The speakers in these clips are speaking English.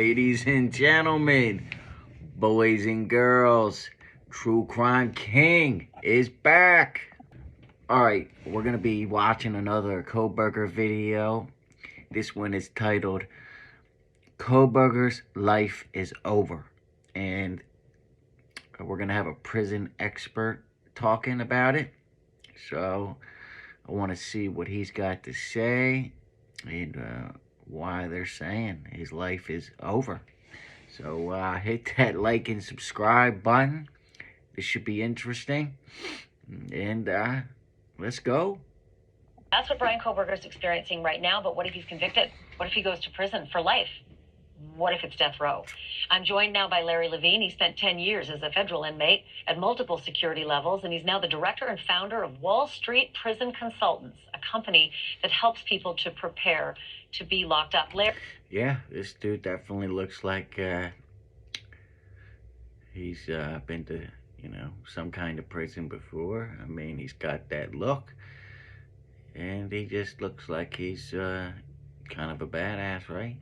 Ladies and gentlemen, boys and girls, True Crime King is back. Alright, we're going to be watching another Kohberger video. This one is titled, Kohberger's Life is Over. And we're going to have a prison expert talking about it. So, I want to see what he's got to say and why they're saying his life is over. So hit that like and subscribe button. This should be interesting. And let's go. That's what Brian Kohberger is experiencing right now, but what if he's convicted? What if he goes to prison for life? What if it's death row? I'm joined now by Larry Levine. He spent 10 years as a federal inmate at multiple security levels, and he's now the director and founder of Wall Street Prison Consultants, a company that helps people to prepare to be locked up. Larry? Yeah, this dude definitely looks like he's been to, some kind of prison before. I mean, he's got that look, and he just looks like he's kind of a badass, right?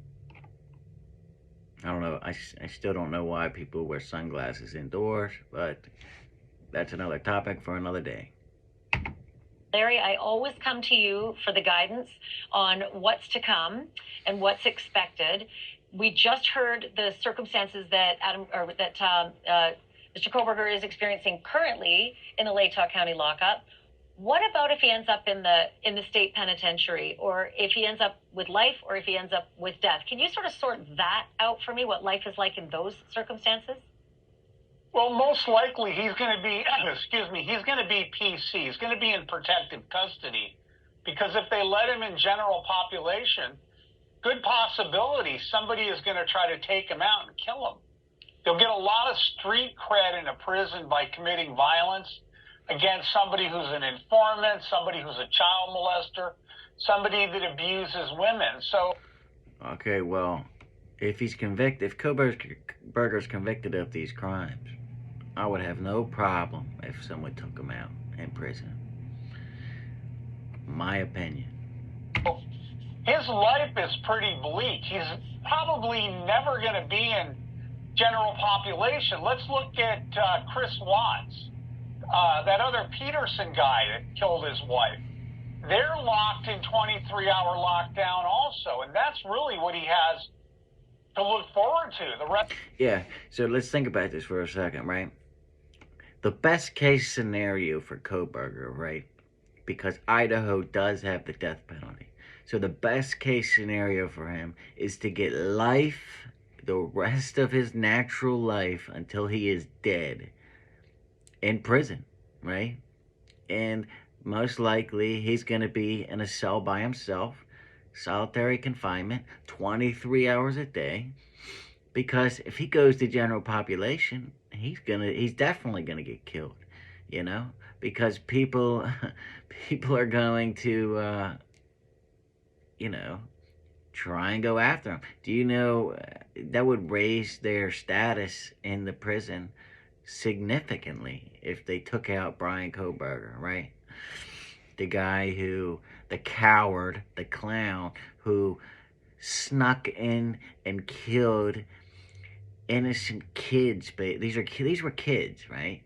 I don't know. I still don't know why people wear sunglasses indoors, but that's another topic for another day. Larry, I always come to you for the guidance on what's to come and what's expected. We just heard the circumstances that Mr. Kohberger is experiencing currently in the Latah County lockup. What about if he ends up in the state penitentiary, or if he ends up with life, or if he ends up with death? Can you sort of sort that out for me, what life is like in those circumstances? Well, most likely he's going to be, he's going to be PC. He's going to be in protective custody, because if they let him in general population, good possibility somebody is going to try to take him out and kill him. They'll get a lot of street cred in a prison by committing violence against somebody who's an informant, somebody who's a child molester, somebody that abuses women. So, okay, well, if he's convicted, if Kohberger's convicted of these crimes, I would have no problem if someone took him out in prison. My opinion. His life is pretty bleak. He's probably never going to be in general population. Let's look at Chris Watts. That other Peterson guy that killed his wife. They're locked in 23-hour lockdown also, and that's really what he has to look forward to. Yeah, so let's think about this for a second, right? The best case scenario for Kohberger, right? Because Idaho does have the death penalty. So the best case scenario for him is to get life, the rest of his natural life until he is dead, in prison, right? And most likely he's going to be in a cell by himself, solitary confinement, 23 hours a day, because if he goes to general population, he's definitely gonna get killed, because people are going to try and go after him. Do you know that would raise their status in the prison significantly if they took out Brian Kohberger, right? The guy the coward, the clown, who snuck in and killed innocent kids. But these were kids, right?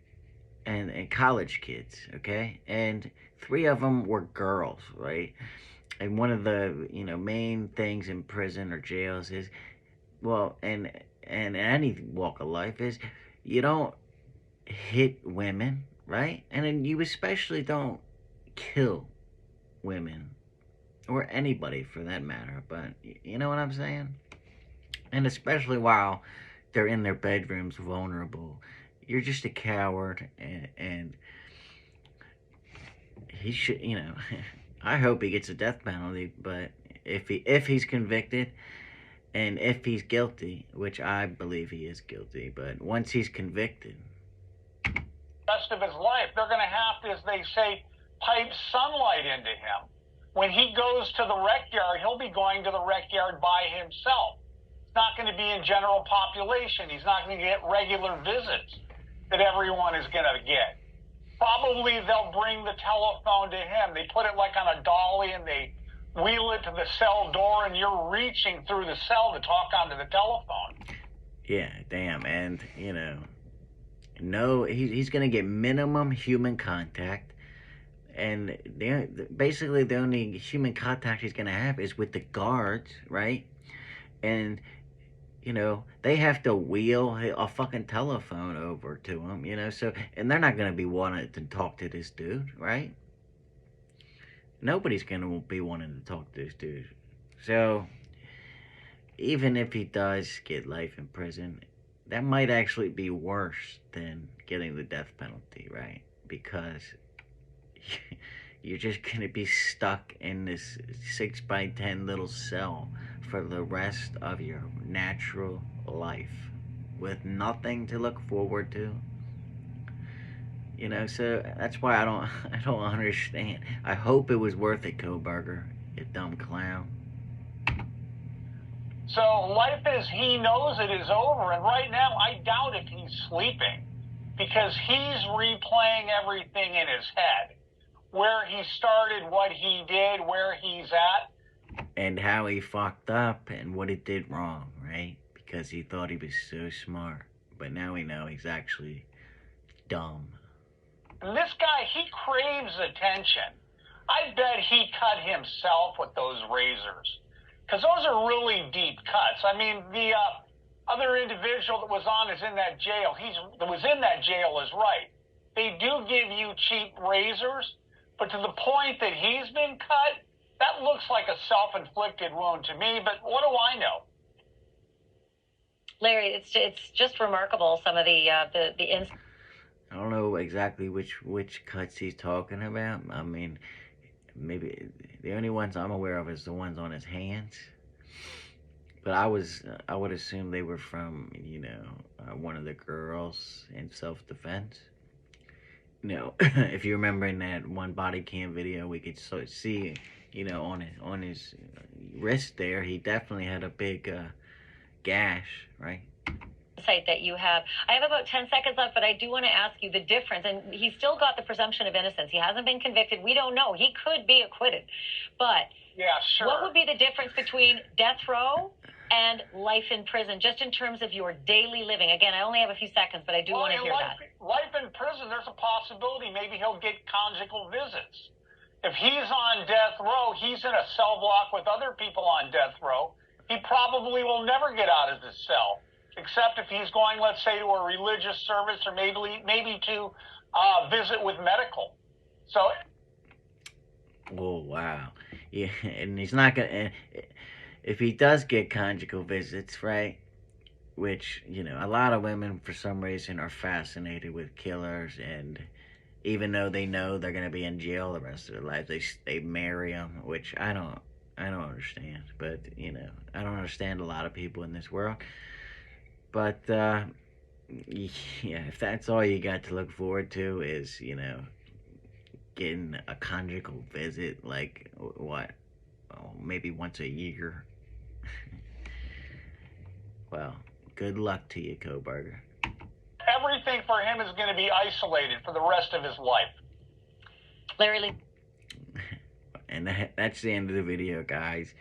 And college kids, okay? And 3 of them were girls, right? And one of the main things in prison or jails is, well, and any walk of life is, you don't hit women, right? And then you especially don't kill women, or anybody for that matter, but you know what I'm saying? And especially while they're in their bedrooms vulnerable. You're just a coward, and he should, I hope he gets a death penalty, but if he's convicted, and if he's guilty, which I believe he is guilty, but once he's convicted, rest of his life, they're going to have to, as they say, pipe sunlight into him. When he goes to the rec yard, he'll be going to the rec yard by himself. He's not going to be in general population. He's not going to get regular visits that everyone is going to get. Probably they'll bring the telephone to him. They put it like on a dolly, and they wheel it to the cell door and you're reaching through the cell to talk onto the telephone. Yeah, damn. And, no, he's going to get minimum human contact. And basically, the only human contact he's going to have is with the guards, right? And, they have to wheel a fucking telephone over to him, so, and they're not going to be wanting to talk to this dude, right? Nobody's going to be wanting to talk to this dude. So, even if he does get life in prison, that might actually be worse than getting the death penalty, right? Because you're just going to be stuck in this 6x10 little cell for the rest of your natural life with nothing to look forward to. So that's why I don't understand. I hope it was worth it, Kohberger, you dumb clown. So life as he knows it is over, and right now I doubt if he's sleeping, because he's replaying everything in his head. Where he started, what he did, where he's at. And how he fucked up and what he did wrong, right? Because he thought he was so smart. But now we know he's actually dumb. And this guy, he craves attention. I bet he cut himself with those razors, because those are really deep cuts. I mean, the other individual that was on is in that jail. That was in that jail is right. They do give you cheap razors, but to the point that he's been cut, that looks like a self-inflicted wound to me. But what do I know? Larry, it's just remarkable, some of the I don't know exactly which cuts he's talking about. I mean, maybe the only ones I'm aware of is the ones on his hands. But I would assume they were from, one of the girls in self-defense. If you remember in that one body cam video, we could see, on his wrist there, he definitely had a big gash, right? insight that you have. I have about 10 seconds left, but I do want to ask you the difference. And he's still got the presumption of innocence. He hasn't been convicted. We don't know. He could be acquitted. But yeah, sure. What would be the difference between death row and life in prison, just in terms of your daily living? Again, I only have a few seconds, but I do want to hear that. Life in prison, there's a possibility maybe he'll get conjugal visits. If he's on death row, he's in a cell block with other people on death row. He probably will never get out of his cell, except if he's going, let's say, to a religious service or maybe to visit with medical. So. Oh, wow. Yeah, and he's not going to. If he does get conjugal visits, right, which, a lot of women, for some reason, are fascinated with killers, and even though they know they're going to be in jail the rest of their life, they marry them, which I don't understand. But, I don't understand a lot of people in this world. But, yeah, if that's all you got to look forward to is, getting a conjugal visit, like, what, maybe once a year. Well, good luck to you, Kohberger. Everything for him is going to be isolated for the rest of his life. Larry Lee. And that's the end of the video, guys.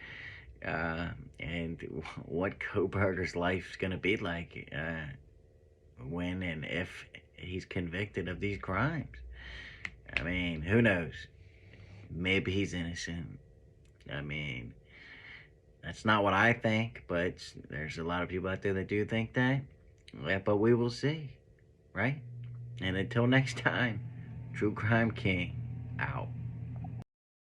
And what Kohberger's life's going to be like when and if he's convicted of these crimes. I mean, who knows? Maybe he's innocent. I mean, that's not what I think, but there's a lot of people out there that do think that. Yeah, but we will see, right? And until next time, True Crime King, out.